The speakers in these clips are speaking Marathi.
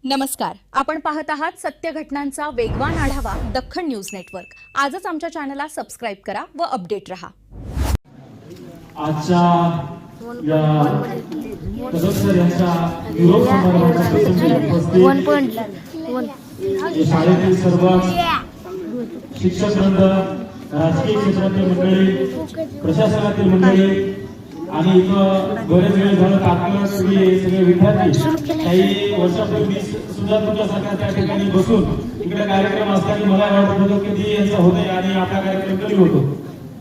नमस्कार, आपण पाहत आहात सत्य घटनांचा वेगवान आढावा दख्खन न्यूज नेटवर्क। आजच आमच्या चॅनलला सबस्क्राईब करा व अपडेट रहा। आजच्या या सदस्य यांच्या विरोध शाळेतील सर्व शिक्षक वृंद, राजकीय क्षेत्रातील मंडळी, प्रशासनातील मंडळी आणि इथं बरेच वेळ झालं तात्काळ सगळे विद्यार्थी काही वर्षापूर्वी सुद्धा तुमच्यासारख्या त्या ठिकाणी बसून इकडे कार्यक्रम असताना मला वाटत होतं कधी यांचा होतंय आणि आपला कार्यक्रम कधी होतो।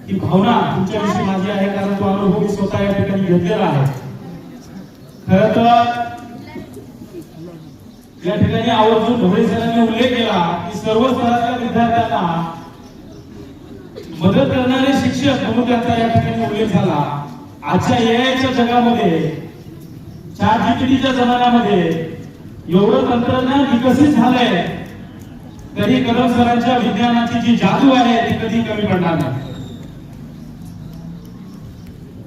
ही भावना तुमच्याविषयी माझी आहे, कारण तो अनुभव मी स्वतः या ठिकाणी घेतलेला आहे। खरं तर या ठिकाणी आवर्जून ढोळे सरांनी उल्लेख केला की सर्व स्तराच्या विद्यार्थ्यांना मदत करणारे शिक्षक म्हणून त्यांचा या ठिकाणी उल्लेख झाला। आजच्या एआयच्या जगामध्ये, ChatGPTच्या जमान्यामध्ये एवढं तंत्रज्ञान विकसित झालंय तरी कदम सरांच्या विज्ञानाची जी जादू आहे ती कधी कमी पडणार नाही।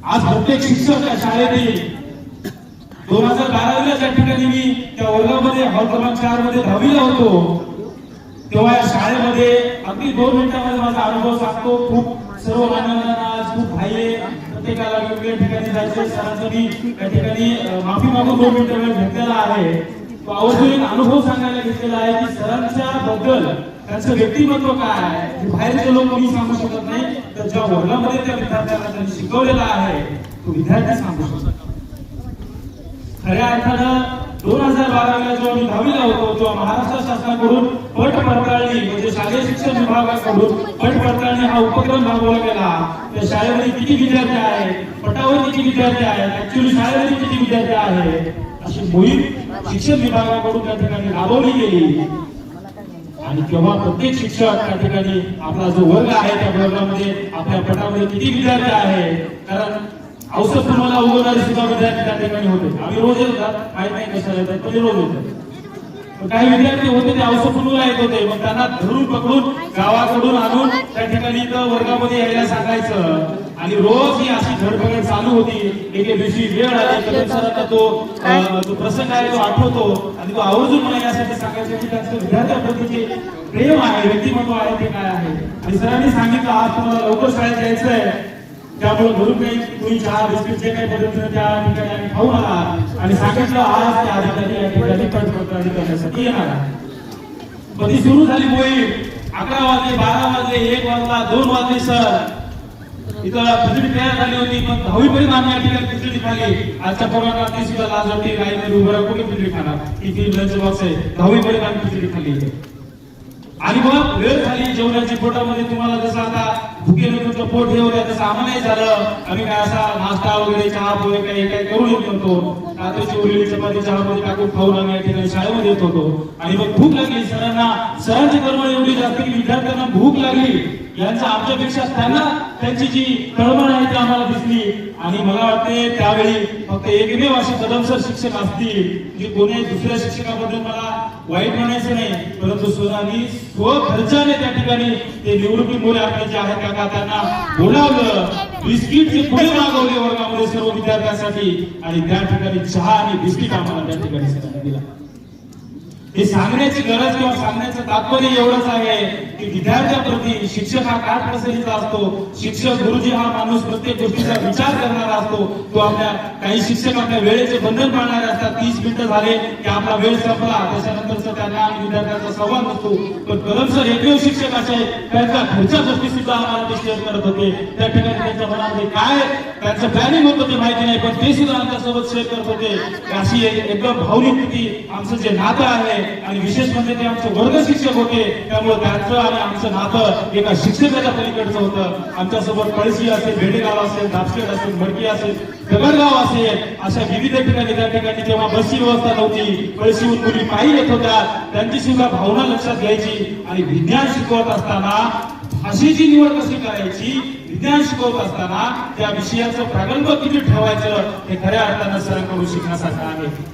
आज प्रत्येक शिक्षक या शाळेतील 2012ला ज्या ठिकाणी मी त्या वर्गामध्ये हॉल क्रमांक 4 मध्ये 10वीला होतो तेव्हा या शाळेमध्ये अगदी 2 मिनिटांमध्ये माझा अनुभव सांगतो। खूप सर्व मान्यवरांना आज खूप घाई आहे, प्रत्येकाला वेगवेगळ्या ठिकाणी जायचे। सरांचा मी त्या ठिकाणी माफी मागून 2 मिनिटं वेळ घेतलेला आहे। तो आवर्जून एक अनुभव सांगायला घेतलेला आहे की सरांच्या बद्दल त्यांचं व्यक्तिमत्व काय आहे बाहेरचे लोक कोणी सांगू शकत नाही, तर ज्या वर्गामध्ये त्या विद्यार्थ्यांना त्यांनी शिकवलेला आहे तो विद्यार्थी सांगू शकतो। खऱ्या अर्थानं 2012ला जेव्हा मी 10वीला होतो तेव्हा महाराष्ट्र शासनाकडून पट पडताळणी म्हणजे शालेय शिक्षण विभागाकडून पट पडताळणी हा उपक्रम राबवला गेला। त्या शाळेमध्ये किती विद्यार्थी आहेत, पटावर किती विद्यार्थी आहेत, ऍक्च्युअली शाळेमध्ये किती विद्यार्थी आहेत अशी मोहीम शिक्षण विभागाकडून त्या ठिकाणी राबवली गेली। आणि तेव्हा प्रत्येक शिक्षक त्या ठिकाणी आपला जो वर्ग आहे त्या वर्गामध्ये आपल्या पटामध्ये किती विद्यार्थी आहे, कारण औषध तुम्हाला उगवणारे सुद्धा विद्यार्थी त्या ठिकाणी होते। आम्ही रोज येतात, माहित नाही कशाला येतात, पण रोज येतात। काही विद्यार्थी होते ते औषध पुनवला येत होते, मग त्यांना धरून पकडून गावाकडून आणून त्या ठिकाणी वर्गामध्ये यायला सांगायचं आणि रोज ही अशी धडपकड चालू होती। एके दिवशी वेळ आली, कदम सरांना तो प्रसंग आहे तो आठवतो आणि तो आवर्जून मला यासाठी सांगायचं की त्यांचं विद्यार्थ्यांप्रती प्रेम आहे, व्यक्तिमत्व आहे ते काय आहे। आणि सरांनी सांगितलं आज तुम्हाला लवकर शाळेत जायचं आहे, त्यामुळे घरून काही तुम्ही चहा बिस्किट जे काही पद्धतीने त्या ठिकाणी आम्ही खाऊन आला आणि सांगितलं आज त्या अधिकारी या ठिकाणी पटपडताळणी करण्यासाठी येणार आहे। पण ती सुरू झाली मोहीम। 11 वाजले, 12 वाजले, 1 वाजला, 2 वाजले, सर इथं खिचडी तयार झाली होती, पण 10वी पर्यंत आम्ही या ठिकाणी खिचडी खाली। आजच्या पोरांना ती सुद्धा लाज वाटते, राईमध्ये उभं राहून कोणी खिचडी खाणार, किती लंच बॉक्स आहे, 10वी पर्यंत आम्ही खिचडी खाल्ली। आणि मग वेळ झाली जेवणाची, पोटामध्ये तुम्हाला जसं आता भुकेने तुमचं पोट ठेवलं तसं आम्हालाही झालं। आम्ही काय असा नाश्ता वगैरे चहा पोहे काही करून येत नव्हतो, रात्रीची उरलेली चपाती चहामध्ये टाकून खाऊन आम्ही या ठिकाणी शाळेमध्ये येत होतो। आणि मग भूक लागली सरांची तळमळ एवढी जास्त की विद्यार्थ्यांना भूक लागली, यांचा आमच्यापेक्षा त्यांची जी तळमळ आहे ती आम्हाला दिसली। आणि मला वाटते त्यावेळी फक्त एकमेव असे कदम सर शिक्षक असतील जे कोणी दुसऱ्या शिक्षकाबद्दल मला वाईट म्हणायचं नाही, परंतु सरांनी स्वखर्चाने त्या ठिकाणी ते निवृत्ती मुले आपले जे आहेत काका त्यांना बोलावलं, बिस्किटचे पुढे मागवले वर्गामध्ये सर्व विद्यार्थ्यांसाठी आणि त्या ठिकाणी चहा आणि बिस्किट आम्हाला त्या ठिकाणी सरांनी दिला। हे सांगण्याची गरज किंवा सांगण्याचं तात्पर्य एवढंच आहे की विद्यार्थ्याप्रती शिक्षक हा काय प्रसरीचा असतो। शिक्षक गुरुजी हा माणूस प्रत्येक गोष्टीचा विचार करणारा असतो। तो आपल्या काही शिक्षक आपल्या वेळेचे बंधन पाळणारे असतात, 30 मिनिटं झाले की आपला वेळ संपला, त्याच्यानंतरचा त्यांना आणि विद्यार्थ्यांचा संवाद नसतो। पण कदम सर एकमेव शिक्षक असे त्यांच्या घरच्या गोष्टी सुद्धा आम्हाला ते शेअर करत होते। त्या ठिकाणी त्यांच्या मनामध्ये काय त्यांचं प्लॅनिंग होतं ते माहिती नाही, पण ते सुद्धा आमच्यासोबत शेअर करत होते। अशी एकदम भावनिक आमचं जे नातं आहे आणि विशेष म्हणजे ते आमचे वर्ग शिक्षक होते, त्यामुळे त्यांचं आणि आमचं नातं एका शिक्षकाच्या पलीकडचं होतं। आमच्यासोबत पळशी असेल, भेडेगाव असेल, दापशेड असेल, मडकी असेल, दगडगाव असेल, अशा विविध ठिकाणी त्या ठिकाणी तेव्हा बसची व्यवस्था नव्हती, पळशीहून मुली पायी येत होत्या, त्यांची सुद्धा भावना लक्षात घ्यायची। आणि विज्ञान शिकवत असताना भाषेची निवड कशी करायची, विज्ञान शिकवत असताना त्या विषयाचं प्रागल्भ किती ठेवायचं हे खऱ्या अर्थानं सरांकडून शिकण्यासारखं आहे।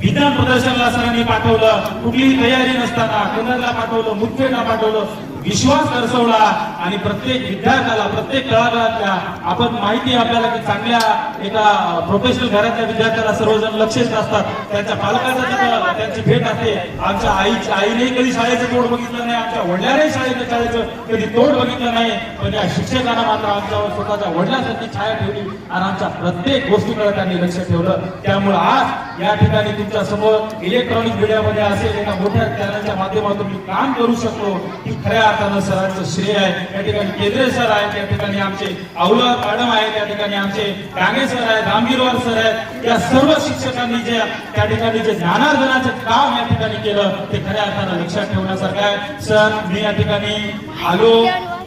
विधान प्रदर्शनाला सरांनी पाठवलं, कुठलीही तयारी नसताना, कोणाला पाठवलं, मुख्यला पाठवलं, विश्वास दर्शवला आणि प्रत्येक विद्यार्थ्याला प्रत्येक कलाकाराला आपण माहिती आहे आपल्याला की चांगल्या एका प्रोफेशनल घरातल्या विद्यार्थ्याला सर्वजण लक्ष देत असतात, त्यांच्या पालकांचा त्यांची भेट असते. आमच्या आईने कधी शाळेचं तोड बघितलं नाही, आमच्या वडिलांनी शाळेचं कधी तोड बघितलं नाही, पण या शिक्षकांना मात्र आमच्यावर स्वतःच्या वडिलांसाठी छाया ठेवली आणि आमच्या प्रत्येक गोष्टीकडे त्यांनी लक्ष ठेवलं. त्यामुळे आज या ठिकाणी तुमच्या समोर इलेक्ट्रॉनिक मीडियामध्ये असेल एका मोठ्या चॅनलच्या माध्यमातून मी काम करू शकतो की खऱ्या अर्थानं सरांचं श्रेय आहे. या ठिकाणी केंद्रे सर आहेत, या ठिकाणी आमचे औलद मॅडम आहेत, या ठिकाणी आमचे डांगे सर आहेत, रामगिरवार सर आहेत. या सर्व शिक्षकांनी जे त्या ठिकाणी जे ज्ञानार्जनाचं काम या ठिकाणी केलं ते खऱ्या अर्थानं लक्षात ठेवण्यासारखं आहे. सर मी या ठिकाणी आलो,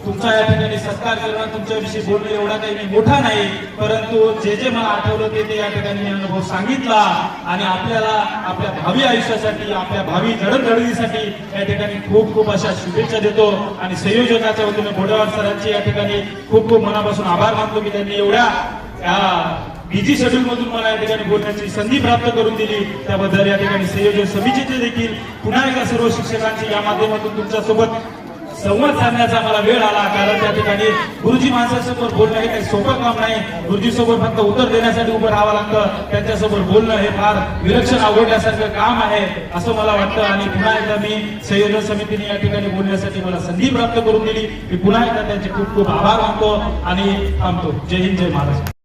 तुमचा या ठिकाणी सत्कार करणं, तुमच्याविषयी बोलणं एवढा काही मी मोठा नाही, परंतु जे मला आठवलं ते या ठिकाणी मी अनुभव सांगितला आणि आपल्याला आपल्या भावी आयुष्यासाठी आपल्या भावी जडणघडणीसाठी या ठिकाणी खूप खूप अशा शुभेच्छा देतो आणि संयोजकाच्या वतीने बोडेवाड सरांची या ठिकाणी खूप खूप मनापासून आभार मानतो की त्यांनी एवढ्या बिझी शेड्यूल मधून मला या ठिकाणी बोलण्याची संधी प्राप्त करून दिली. त्याबद्दल या ठिकाणी संयोजन समितीचे देखील पुन्हा एकदा सर्व शिक्षकांची या माध्यमातून तुमच्यासोबत संवाद साधण्याचा मला वेळ आला, कारण त्या ठिकाणी गुरुजी माणसासोबत बोलणं हे काही सोपं काम नाही. गुरुजी सोबत फक्त उत्तर देण्यासाठी उभं राहावं लागतं, त्यांच्यासोबत बोलणं हे फार विलक्षण आवडण्यासारखं काम आहे असं मला वाटतं. आणि पुन्हा एकदा मी संयोजन समितीने या ठिकाणी बोलण्यासाठी मला संधी प्राप्त करून दिली. मी पुन्हा एकदा त्यांचे खूप खूप आभार मानतो आणि थांबतो. जय हिंद, जय महाराष्ट्र.